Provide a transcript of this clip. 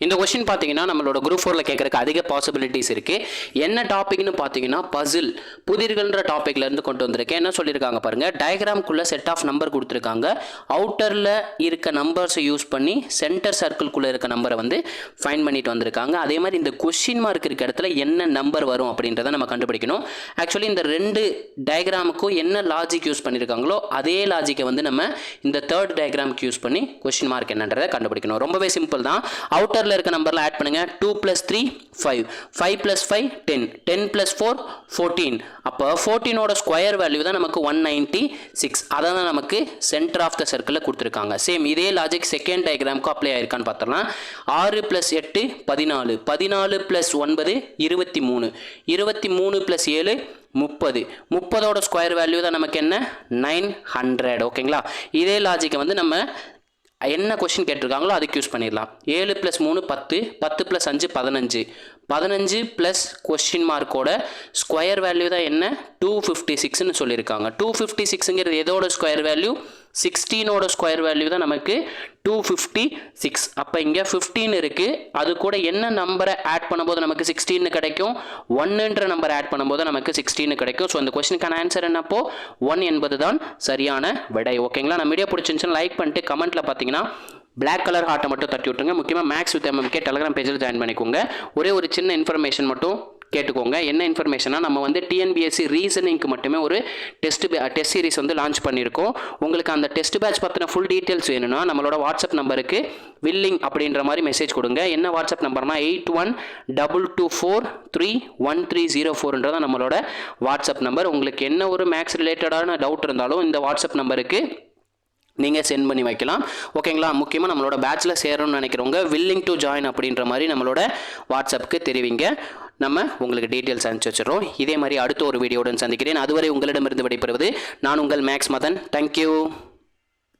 இந்த क्वेश्चन பாத்தீங்கன்னா நம்மளோட குரூப் 4ல கேக்குறதுக்கு அதிக பாசிபிலிட்டிஸ் இருக்கு. என்ன டாபிக்னு பாத்தீங்கன்னா பசில் புதிர்கள்ன்ற டாபிக்ல இருந்து கொண்டு வந்திருக்கேன். என்ன சொல்லிருக்காங்க பாருங்க. டயகிராம்க்குள்ள செட் ஆஃப் நம்பர் கொடுத்திருக்காங்க. அவுட்டர்ல இருக்க நம்பர்ஸ் யூஸ் பண்ணி சென்டர் சர்க்கிள்குள்ள இருக்க நம்பரை வந்து ஃபைண்ட் பண்ணிட்டு வந்திருக்காங்க. அதே மாதிரி இந்த क्वेश्चन மார்க் இருக்க இடத்துல என்ன நம்பர் வரும் அப்படின்றத நம்ம கண்டுபிடிக்கணும். ஆக்சுவலி இந்த ரெண்டு டயகிராமுக்கும் என்ன லாஜிக் யூஸ் பண்ணிருக்காங்களோ அதே லாஜிக்கை வந்து நம்ம இந்த தேர்ட் டயகிராமுக்கு யூஸ் பண்ணி क्वेश्चन மார்க் என்னன்றதை கண்டுபிடிக்கணும். ரொம்பவே சிம்பிள் தான். அவுட்டர்ல இருக்க நம்பர்ல ஆட் பண்ணுங்க. 2 + 3 5 5 + 5 10 10 + 4 14. அப்போ 14 ஓட ஸ்கொயர் வேல்யூ தான் நமக்கு 196. அதான் நமக்கு சென்டர் ஆஃப் த சர்க்கிள்ல கொடுத்திருக்காங்க. சேம் இதே லாஜிக் செகண்ட் டயகிராமுக்கு அப்ளை ஆயிருக்கான்னு பார்த்தலாம். 6 + 8 14 14 + 9 23 23 + 7 30 30ஓட ஸ்கொயர் வேல்யூ தான் நமக்கு என்ன 900. ஓகேங்களா? இதே லாஜிக்கை வந்து நம்ம என்ன क्वेश्चन கேட்டிருக்காங்களோ அதுக்கு யூஸ் பண்ணிடலாம். 7 + 3 10 10 + 5 15 15 ப்ளஸ் क्वेश्चन மார்க்கோட ஸ்கொயர் வேல்யூ தான் என்ன 256ன்னு சொல்லியிருக்காங்க. 256ங்கிறது எதோட ஸ்கொயர் வேல்யூ 16ஓட ஸ்கொயர் வேல்யூ தான் நமக்கு 256. அப்போ இங்கே 15 இருக்கு. அது கூட என்ன நம்பரை ஆட் பண்ணும்போது நமக்கு 16 கிடைக்கும் 1ன்ற நம்பர் ஆட் பண்ணும்போது நமக்கு 16 கிடைக்கும். ஸோ இந்த கொஸ்டினுக்கான ஆன்சர் என்னப்போ 1 என்பது தான் சரியான விடை. ஓகேங்களா? நம்ம வீடியோ பிடிச்சிருந்துச்சுன்னா லைக் பண்ணிட்டு கமெண்ட்ல பார்த்தீங்கன்னா பிளாக் கலர் ஹார்ட்டை மட்டும் தட்டி விட்டுருங்க. முக்கியமாக மேக்ஸ் வித் எம்எம்கே டெலிகிராம் பேஜில் ஜாயின் பண்ணிக்கோங்க. ஒரு சின்ன இன்ஃபர்மேஷன் மட்டும் கேட்டுக்கோங்க. என்ன இன்ஃபர்மேஷனா நம்ம வந்து டிஎன்பிஎஸ்சி ரீசனிங்க்கு மட்டுமே ஒரு டெஸ்ட் சீரிஸ் வந்து லான்ச் பண்ணியிருக்கோம். உங்களுக்கு அந்த டெஸ்ட் பேட்ச் பற்றின ஃபுல் டீட்டெயில்ஸ் வேணும்னா நம்மளோட வாட்ஸ்அப் நம்பருக்கு வில்லிங் அப்படின்ற மாதிரி மெசேஜ் கொடுங்க. என்ன வாட்ஸ்அப் நம்பர்னா 8122431304 நம்மளோட வாட்ஸ்அப் நம்பர். உங்களுக்கு என்ன ஒரு மேக்ஸ் ரிலேட்டடான டவுட் இருந்தாலும் இந்த வாட்ஸ்அப் நம்பருக்கு நீங்கள் சென்ட் பண்ணி வைக்கலாம். ஓகேங்களா? முக்கியமாக நம்மளோட பேட்சில் சேரணும்னு நினைக்கிறவங்க வில்லிங் டு ஜாயின் அப்படின்ற மாதிரி நம்மளோட வாட்ஸ்அப்புக்கு தெரிவிங்க. நம்ம உங்களுக்கு டீட்டெயில்ஸ் அனுப்பிச்சி வச்சிடறோம். இதே மாதிரி அடுத்த ஒரு வீடியோவுடன் சந்திக்கிறேன். அதுவரை உங்களிடமிருந்து விடைபெறுவது நான் உங்கள் மேக்ஸ் மதன். தேங்க்யூ.